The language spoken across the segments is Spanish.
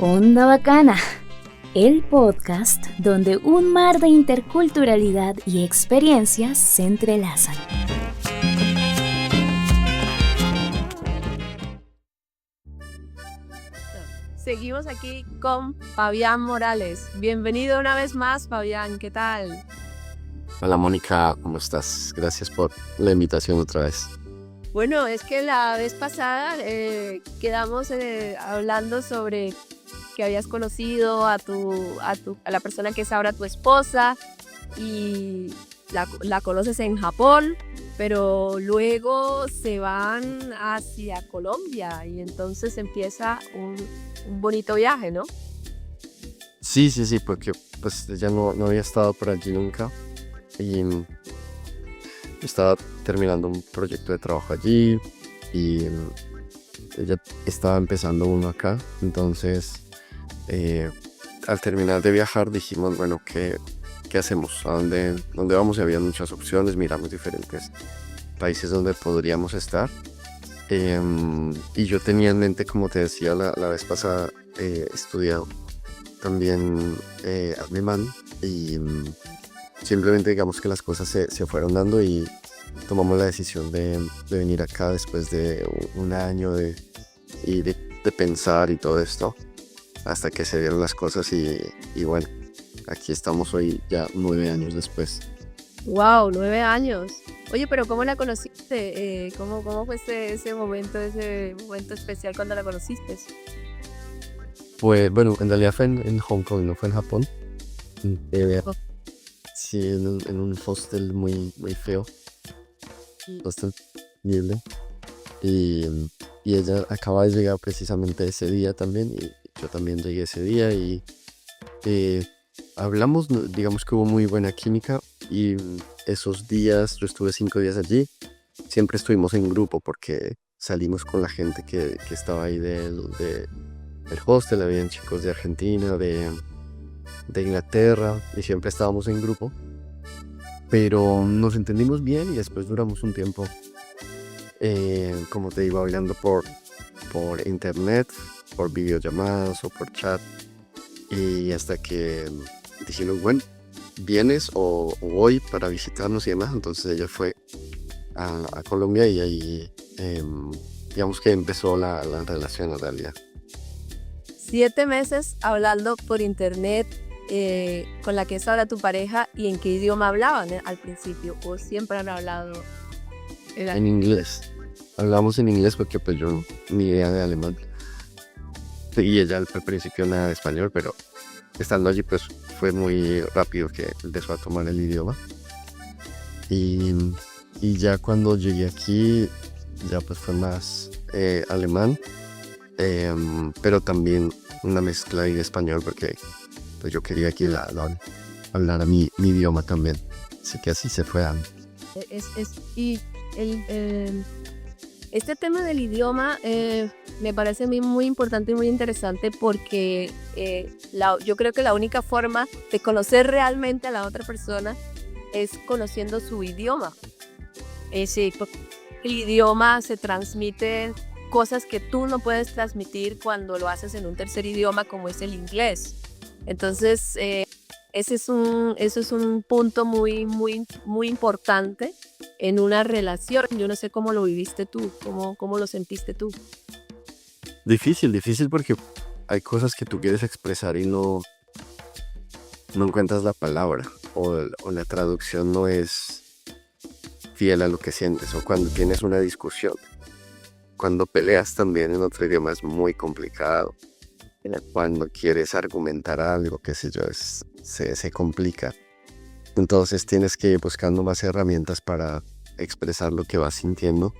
Onda Bacana, el podcast donde un mar de interculturalidad y experiencias se entrelazan. Seguimos aquí con Fabián Morales. Bienvenido una vez más, Fabián. ¿Qué tal? Hola Mónica, ¿cómo estás? Gracias por la invitación otra vez. Bueno, es que la vez pasada quedamos hablando sobre que habías conocido a la persona que es ahora tu esposa y la conoces en Japón, pero luego se van hacia Colombia y entonces empieza un bonito viaje, ¿no? Sí, porque pues ya no había estado por allí nunca y estaba terminando un proyecto de trabajo allí y ella estaba empezando uno acá, entonces al terminar de viajar dijimos, bueno, ¿qué hacemos? ¿A dónde vamos? Y había muchas opciones, miramos diferentes países donde podríamos estar. Y yo tenía en mente, como te decía la vez pasada, estudiado también alemán y simplemente digamos que las cosas se fueron dando y tomamos la decisión de venir acá después de un año de pensar y todo esto, hasta que se dieron las cosas y bueno, aquí estamos hoy ya 9 años después. ¡Wow! 9 años. Oye, pero ¿cómo la conociste? ¿Cómo fue ese momento especial cuando la conociste? Pues bueno, en realidad fue en Hong Kong, no fue en Japón. Sí, en un hostel muy feo. Hostel horrible. Y ella acaba de llegar precisamente ese día también. Y yo también llegué ese día y hablamos, digamos que hubo muy buena química. Y esos días, yo estuve 5 días allí, siempre estuvimos en grupo porque salimos con la gente que estaba ahí del hostel, habían chicos de Argentina, de Inglaterra, y siempre estábamos en grupo, pero nos entendimos bien y después duramos un tiempo, como te iba hablando por internet, por videollamadas o por chat, y hasta que dijimos, bueno, ¿vienes o voy para visitarnos y demás? Entonces ella fue a Colombia y ahí digamos que empezó la relación en realidad. 7 meses hablando por internet con la que es ahora tu pareja. ¿Y en qué idioma hablaban al principio? ¿O siempre han hablado en inglés? Hablamos en inglés porque pues yo ni idea de alemán y ella al principio nada de español, pero estando allí pues fue muy rápido que empezó a tomar el idioma y ya cuando llegué aquí ya pues fue más alemán, pero también una mezcla ahí de español porque pues yo quería que hablara mi idioma también, así que así se fue dando. Este tema del idioma me parece a mí muy importante y muy interesante porque yo creo que la única forma de conocer realmente a la otra persona es conociendo su idioma. El idioma se transmite cosas que tú no puedes transmitir cuando lo haces en un tercer idioma como es el inglés. Entonces, ese es un punto muy importante en una relación. Yo no sé cómo lo viviste tú, cómo lo sentiste tú. Difícil porque hay cosas que tú quieres expresar y no encuentras la palabra o la traducción no es fiel a lo que sientes, o cuando tienes una discusión, cuando peleas también en otro idioma es muy complicado. Cuando quieres argumentar algo, qué sé yo, se complica. Entonces tienes que ir buscando más herramientas para expresar lo que vas sintiendo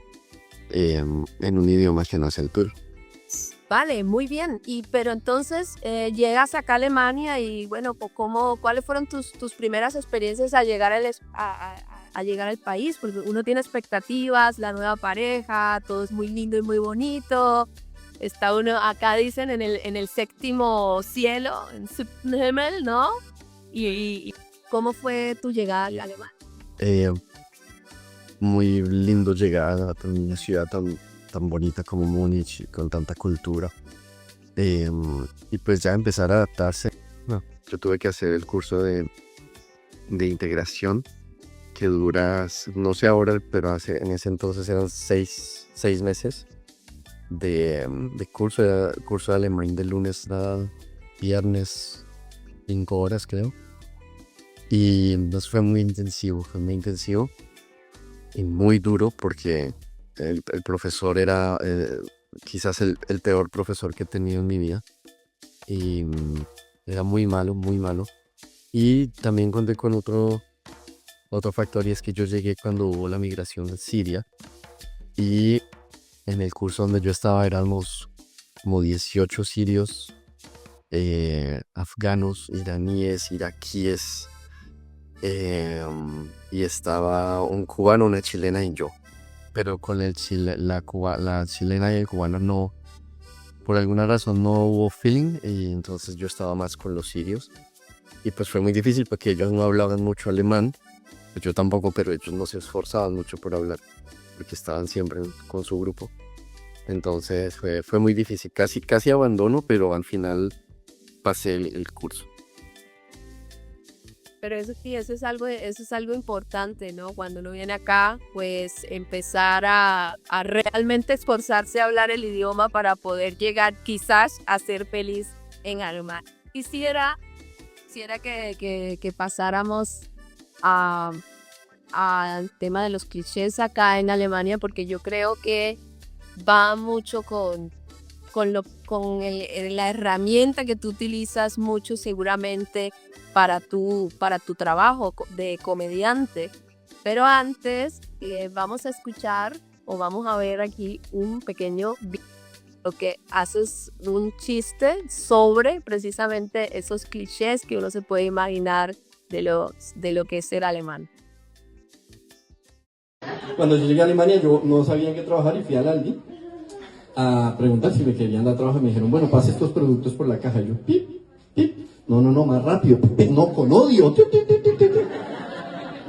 en un idioma que no es el tuyo. Vale, muy bien. Pero entonces llegas acá a Alemania y bueno, ¿cuáles fueron tus primeras experiencias al llegar al país? Porque uno tiene expectativas, la nueva pareja, todo es muy lindo y muy bonito. Está uno, acá dicen, en el séptimo cielo, en siebten Himmel, ¿no? ¿Y cómo fue tu llegada a Alemania? Muy lindo llegar a una ciudad tan bonita como Múnich, con tanta cultura. y pues ya empezar a adaptarse. No, yo tuve que hacer el curso de integración que dura, no sé ahora, pero en ese entonces eran 6 meses de curso. Era curso de alemán de lunes a viernes, 5 horas creo. Y entonces fue muy intensivo y muy duro porque el profesor era quizás el peor profesor que he tenido en mi vida. Y era muy malo, muy malo. Y también conté con otro factor, y es que yo llegué cuando hubo la migración de Siria, y en el curso donde yo estaba éramos como 18 sirios, afganos, iraníes, iraquíes, y estaba un cubano, una chilena y yo. Pero con la chilena y el cubano no, por alguna razón no hubo feeling, y entonces yo estaba más con los sirios. Y pues fue muy difícil porque ellos no hablaban mucho alemán, pues yo tampoco, pero ellos no se esforzaban mucho por hablar, porque estaban siempre con su grupo. Entonces fue muy difícil, casi abandono, pero al final pasé el curso. Pero eso sí, eso es algo importante, ¿no? Cuando uno viene acá, pues empezar a realmente esforzarse a hablar el idioma para poder llegar quizás a ser feliz en alemán. Quisiera que pasáramos al tema de los clichés acá en Alemania, porque yo creo que va mucho con la herramienta que tú utilizas mucho seguramente para tu trabajo de comediante. Pero antes vamos a escuchar o vamos a ver aquí un pequeño video, lo que haces un chiste sobre precisamente esos clichés que uno se puede imaginar de lo que es ser alemán. Cuando yo llegué a Alemania yo no sabía en qué trabajar y fui al Aldi a preguntar si me querían dar trabajo. Me dijeron, bueno, pase estos productos por la caja. Y yo, pip, pip, no, más rápido, pip, no, con odio. Tip, tip, tip, tip, tip.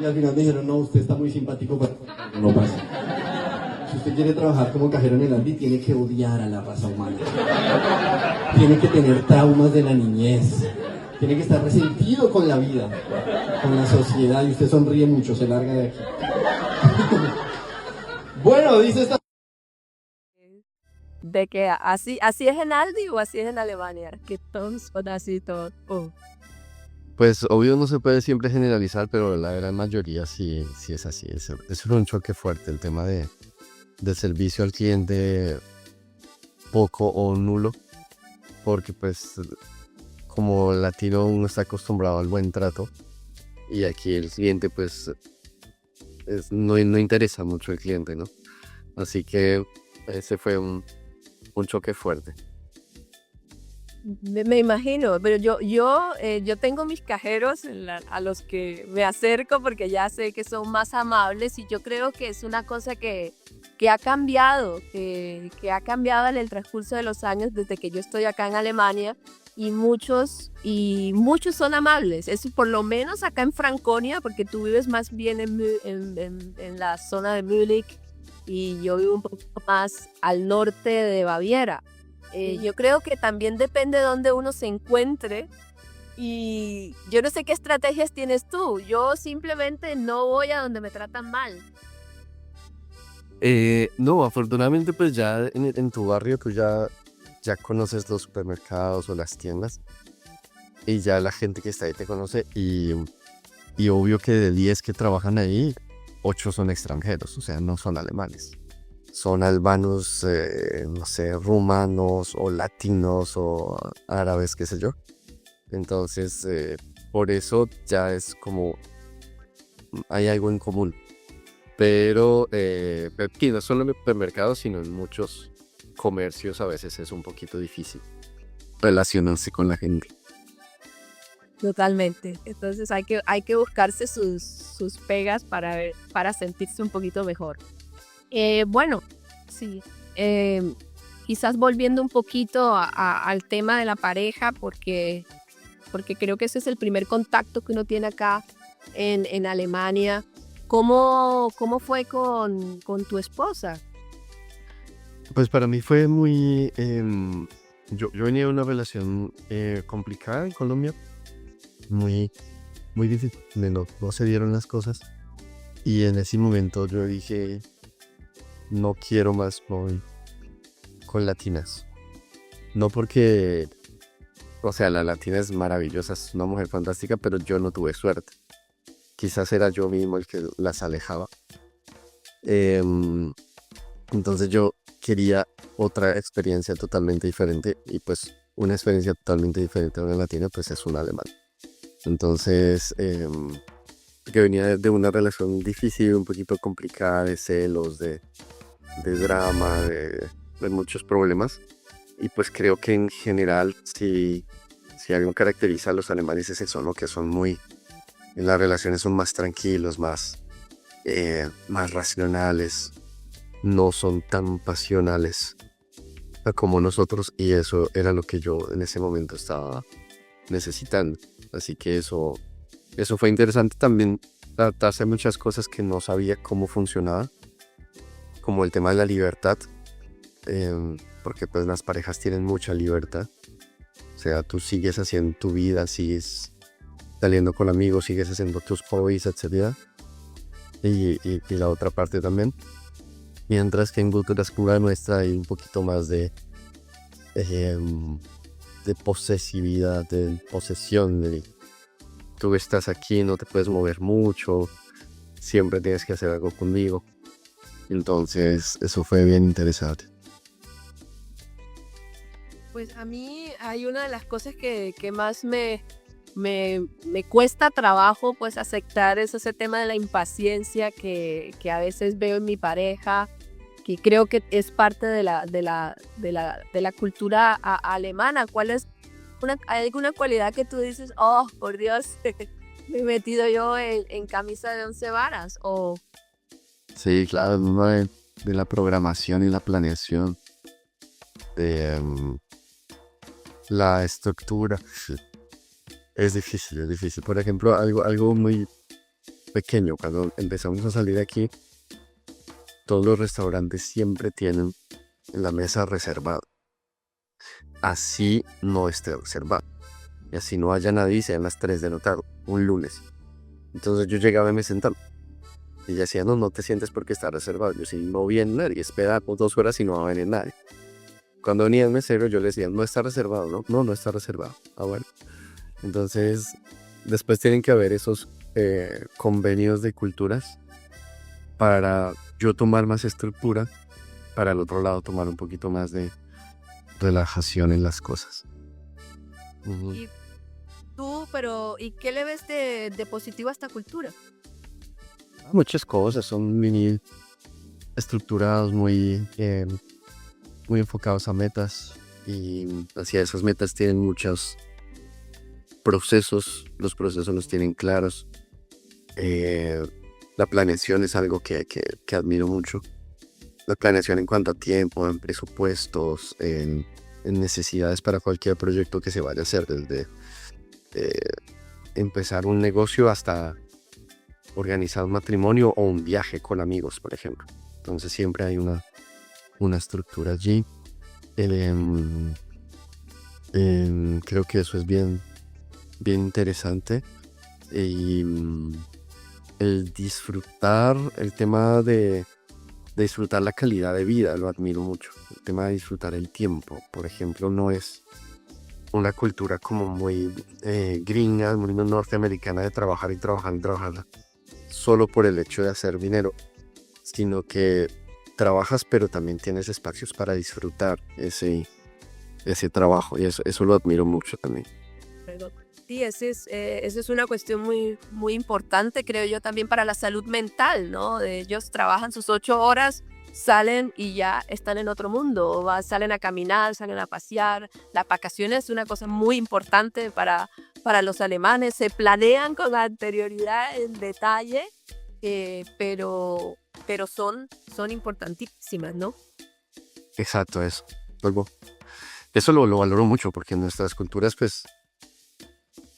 Y al final me dijeron, no, usted está muy simpático, pero no pasa. Si usted quiere trabajar como cajero en el Aldi, tiene que odiar a la raza humana. Tiene que tener traumas de la niñez. Tiene que estar resentido con la vida, con la sociedad. Y usted sonríe mucho, se larga de aquí. Bueno, dice esta... De que así es en Aldi o así es en Alemania, que todos son así todos. Oh. Pues obvio no se puede siempre generalizar, pero la gran mayoría sí es así. Es un choque fuerte el tema de servicio al cliente poco o nulo, porque pues como latino uno está acostumbrado al buen trato, y aquí el cliente pues no interesa mucho el cliente, ¿no? Así que ese fue un choque fuerte. Me imagino, pero yo tengo mis cajeros a los que me acerco porque ya sé que son más amables, y yo creo que es una cosa que ha cambiado, que ha cambiado en el transcurso de los años desde que yo estoy acá en Alemania, y muchos son amables. Eso por lo menos acá en Franconia, porque tú vives más bien en la zona de Múnich y yo vivo un poco más al norte de Baviera. Yo creo que también depende de dónde uno se encuentre, y yo no sé qué estrategias tienes tú. Yo simplemente no voy a donde me tratan mal. No, afortunadamente pues ya en tu barrio tú ya conoces los supermercados o las tiendas, y ya la gente que está ahí te conoce, y obvio que de 10 que trabajan ahí, 8 son extranjeros, o sea, no son alemanes. Son albanos, no sé, rumanos o latinos o árabes, qué sé yo. Entonces, por eso ya es como hay algo en común. Pero aquí no solo en supermercados, sino en muchos comercios a veces es un poquito difícil relacionarse con la gente. Totalmente. Entonces hay que buscarse sus pegas para sentirse un poquito mejor. Bueno, sí. Quizás volviendo un poquito al tema de la pareja, porque creo que ese es el primer contacto que uno tiene acá en Alemania. ¿Cómo fue con tu esposa? Pues para mí fue muy yo venía de una relación complicada en Colombia, muy, muy difícil, donde no se dieron las cosas. Y en ese momento yo dije, no quiero más móvil con latinas. No porque, o sea, la latina es maravillosa, es una mujer fantástica, pero yo no tuve suerte. Quizás era yo mismo el que las alejaba. Em, entonces yo quería otra experiencia totalmente diferente y pues una experiencia totalmente diferente a una latina pues es un alemán. Entonces, que venía de una relación difícil, un poquito complicada, de celos, de drama, de muchos problemas. Y pues creo que en general, si algo caracteriza a los alemanes es eso, ¿no? Que son muy, en las relaciones son más tranquilos, más racionales, no son tan pasionales como nosotros. Y eso era lo que yo en ese momento estaba necesitando. Así que eso fue interesante también, adaptarse a muchas cosas que no sabía cómo funcionaba, como el tema de la libertad, porque pues las parejas tienen mucha libertad. O sea, tú sigues haciendo tu vida, sigues saliendo con amigos, sigues haciendo tus hobbies, etc. Y la otra parte también. Mientras que en culturas como la nuestra hay un poquito más de posesividad, de posesión, de tú estás aquí, no te puedes mover mucho, siempre tienes que hacer algo conmigo. Entonces, eso fue bien interesante. Pues a mí hay una de las cosas que más me cuesta trabajo pues aceptar es ese tema de la impaciencia que a veces veo en mi pareja, que creo que es parte de la cultura alemana. ¿Cuál es hay alguna cualidad que tú dices, oh, por Dios, me he metido yo en camisa de 11 varas? O Sí, claro, uno de la programación y la planeación, de la estructura. Es difícil. Por ejemplo, algo muy pequeño, cuando empezamos a salir aquí, todos los restaurantes siempre tienen en la mesa reservado. Así no esté reservado. Y así no haya nadie y sean las 3 de la tarde, un lunes. Entonces yo llegaba y me sentaba. Y ella decía, no te sientes porque está reservado. Yo sí, no viene nadie, espera 2 horas y no va a venir nadie. Cuando venía el mesero yo le decía, no está reservado, no está reservado. Ah, bueno. Entonces, después tienen que haber esos convenios de culturas para yo tomar más estructura, para el otro lado tomar un poquito más de relajación en las cosas. Ujú. y tú, pero ¿y qué le ves de positivo a esta cultura? Muchas cosas, son mini estructurados, muy enfocados a metas, y hacia esas metas tienen muchos procesos, los procesos los tienen claros. La planeación es algo que admiro mucho. La planeación en cuanto a tiempo, en presupuestos, en necesidades para cualquier proyecto que se vaya a hacer, desde empezar un negocio hasta organizar un matrimonio o un viaje con amigos, por ejemplo. Entonces siempre hay una estructura allí. Creo que eso es bien interesante. Y el disfrutar, el tema de disfrutar la calidad de vida, lo admiro mucho. El tema de disfrutar el tiempo, por ejemplo, no es una cultura como muy gringa, muy norteamericana, de trabajar y trabajar solo por el hecho de hacer dinero, sino que trabajas pero también tienes espacios para disfrutar ese trabajo, y eso lo admiro mucho también. Pero sí, esa es una cuestión muy, muy importante, creo yo, también para la salud mental, ¿no? Ellos trabajan sus 8 horas, salen y ya están en otro mundo, salen a caminar, salen a pasear. Las vacaciones es una cosa muy importante para los alemanes, se planean con anterioridad en detalle, pero son importantísimas, ¿no? Exacto, eso lo valoro mucho, porque en nuestras culturas pues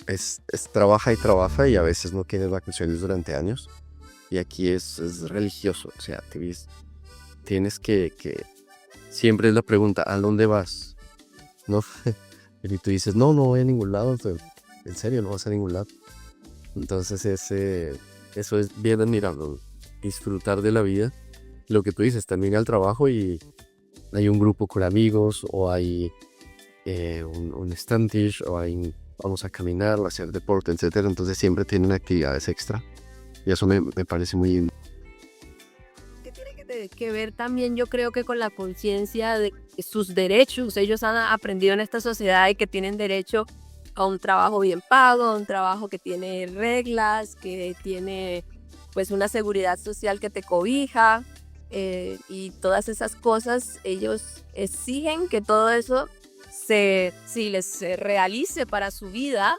es trabaja y a veces no tienes vacaciones durante años, y aquí es religioso. O sea, tienes que siempre es la pregunta, ¿a dónde vas? ¿no? Y tú dices, no voy a ningún lado, en serio, no vas a ningún lado. Entonces eso es bien admirable, disfrutar de la vida. Lo que tú dices, termina el trabajo y hay un grupo con amigos, o hay un standish, o vamos a caminar, a hacer deporte, etcétera. Entonces siempre tienen actividades extra y eso me parece muy... Que tiene que ver también, yo creo que con la conciencia de sus derechos. Ellos han aprendido en esta sociedad de que tienen derecho a un trabajo bien pago, a un trabajo que tiene reglas, que tiene pues una seguridad social que te cobija, y todas esas cosas. Ellos exigen que todo eso si les realice para su vida.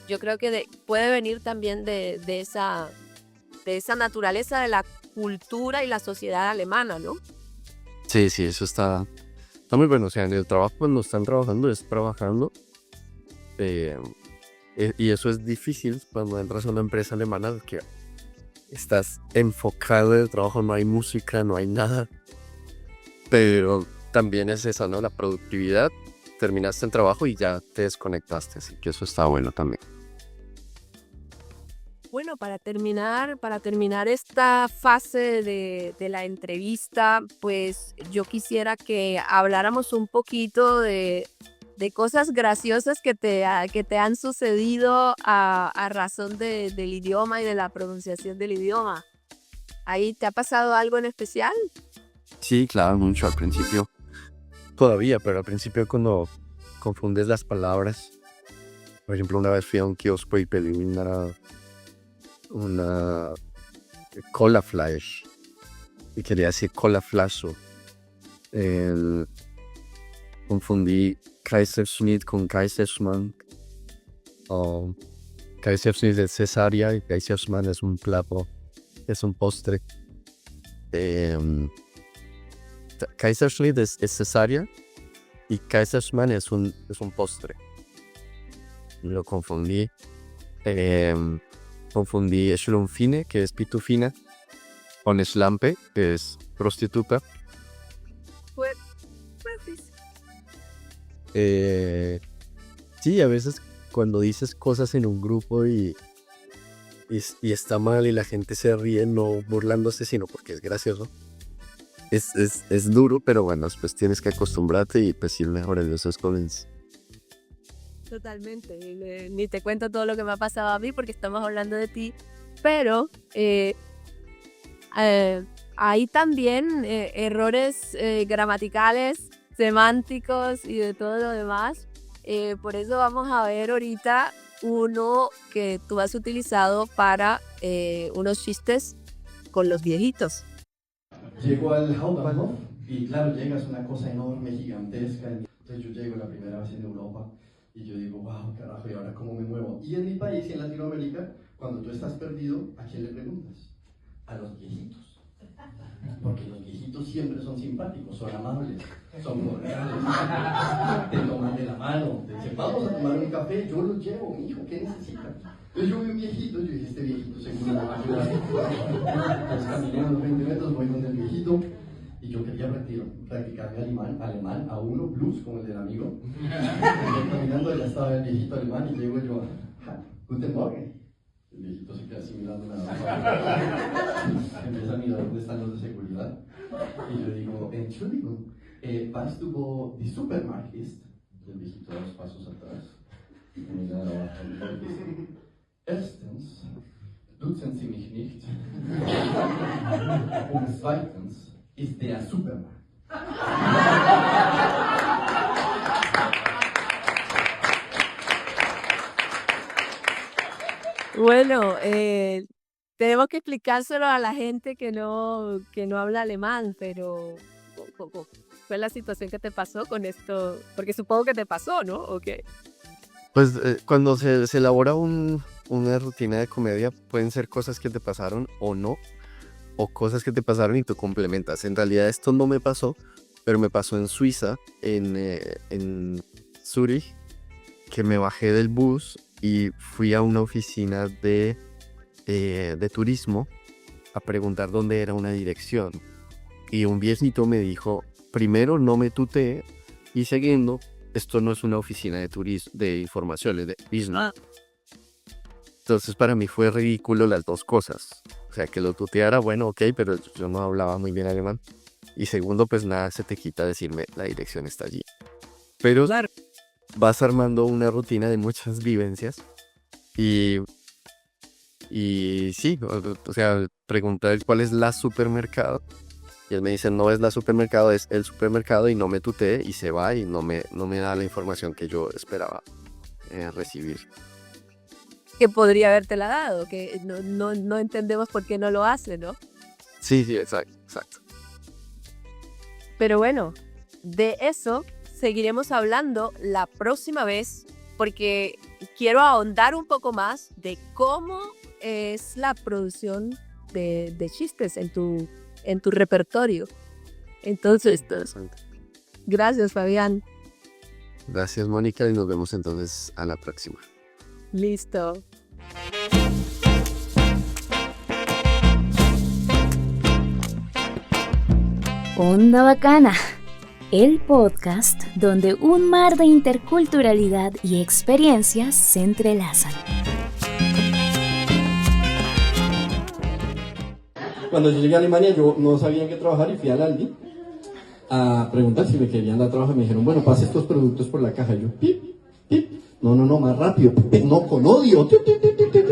Yo creo que puede venir también de esa naturaleza de la cultura y la sociedad alemana, ¿no? Sí, eso está muy bueno. O sea, en el trabajo, cuando están trabajando, es trabajando. Y eso es difícil cuando entras a una empresa alemana, que estás enfocado en el trabajo, no hay música, no hay nada. Pero también es esa, ¿no? La productividad. Terminaste el trabajo y ya te desconectaste, así que eso está bueno también. Bueno, para terminar esta fase de la entrevista, pues yo quisiera que habláramos un poquito de cosas graciosas que te han sucedido a razón del idioma y de la pronunciación del idioma. ¿Ahí te ha pasado algo en especial? Sí, claro, mucho al principio. Todavía, pero al principio cuando confundes las palabras. Por ejemplo, una vez fui a un kiosco y pedí una cola flash y quería decir cola flasho. Confundí Kaiserschnitt con Kaiserschmarrn. Kaiserschnitt es cesárea y Kaiserschmarrn es un plato, es un postre. Kaiserschnitt es cesárea y Kaiserschmarrn es un postre. Lo confundí. Confundí Schlumpfine, que es pitufina, con Schlampe, que es prostituta. Sí, a veces cuando dices cosas en un grupo y está mal y la gente se ríe, no burlándose, sino porque es gracioso. Es duro, pero bueno, pues tienes que acostumbrarte y pues ir mejorando esos comments. Totalmente, ni te cuento todo lo que me ha pasado a mí porque estamos hablando de ti, pero hay también errores gramaticales, semánticos y de todo lo demás. Por eso vamos a ver ahorita uno que tú has utilizado para unos chistes con los viejitos. Llego al Hauptbahnhof y claro, llega, es una cosa enorme, gigantesca. Entonces yo llego la primera vez en Europa y yo digo, wow, carajo, ¿y ahora cómo me muevo? Y en mi país, en Latinoamérica, cuando tú estás perdido, ¿a quién le preguntas? A los viejitos. Porque los viejitos siempre son simpáticos, son amables, son cordiales, te toman de la mano, te dicen, vamos a tomar un café, yo los llevo, mijo, ¿qué necesitas? Entonces yo vi un viejito, yo dije, este viejito seguro me va a ayudar. Entonces caminé unos 20 metros, voy donde el viejito, y yo quería practicar mi alemán a uno, blues, como el del amigo. Estoy caminando, ya estaba el viejito alemán, y llego yo, Guten Morgen. El viejito se queda así mirando nada más. Empieza a mirar dónde están los de seguridad. Y yo digo, Entschuldigung, weißt du wo die Supermarkt ist? Y el viejito da 2 pasos atrás. Y me mira de abajo y dice, erstens, duzen Sie mich nicht. Und zweitens ist der Supermarkt. Bueno, tenemos que explicárselo a la gente que no habla alemán, pero ¿cuál es la situación que te pasó con esto? Porque supongo que te pasó, ¿no? ¿O qué? Pues cuando se elabora una rutina de comedia, pueden ser cosas que te pasaron o no, o cosas que te pasaron y tú complementas. En realidad esto no me pasó, pero me pasó en Suiza, en Zúrich, que me bajé del bus y fui a una oficina de turismo a preguntar dónde era una dirección. Y un viejito me dijo, primero no me tutee y segundo, esto no es una oficina de turismo, de informaciones, de business. Entonces para mí fue ridículo las dos cosas. O sea, que lo tuteara, bueno, ok, pero yo no hablaba muy bien alemán. Y segundo, pues nada se te quita decirme la dirección está allí. Pero Claro. vas armando una rutina de muchas vivencias y sí, o sea, preguntar cuál es la supermercado. Y él me dice, no es la supermercado, es el supermercado, y no me tutee y se va y no me da la información que yo esperaba recibir. Que podría habértela dado, que no entendemos por qué no lo hace, ¿no? Sí, exacto. Pero bueno, de eso seguiremos hablando la próxima vez, porque quiero ahondar un poco más de cómo es la producción de chistes en tu repertorio. Entonces, Interesante. gracias, Fabián. Gracias, Mónica, y nos vemos entonces a la próxima. Listo. Onda Bacana, el podcast donde un mar de interculturalidad y experiencias se entrelazan. Cuando yo llegué a Alemania, yo no sabía en qué trabajar y fui al Aldi a preguntar si me querían dar trabajo. Me dijeron, bueno, pase estos productos por la caja. Yo, pip, pip. No, más rápido. Pip, no, con odio. Tip, tip, tip, tip, tip.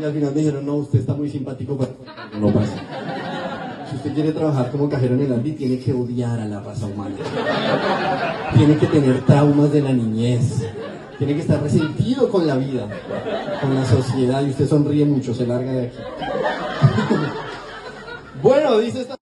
Y al final me dijeron, no, usted está muy simpático para... No pasa. Si usted quiere trabajar como cajero en el Aldi, tiene que odiar a la raza humana. Tiene que tener traumas de la niñez. Tiene que estar resentido con la vida, con la sociedad. Y usted sonríe mucho, se larga de aquí. Bueno, dice esta...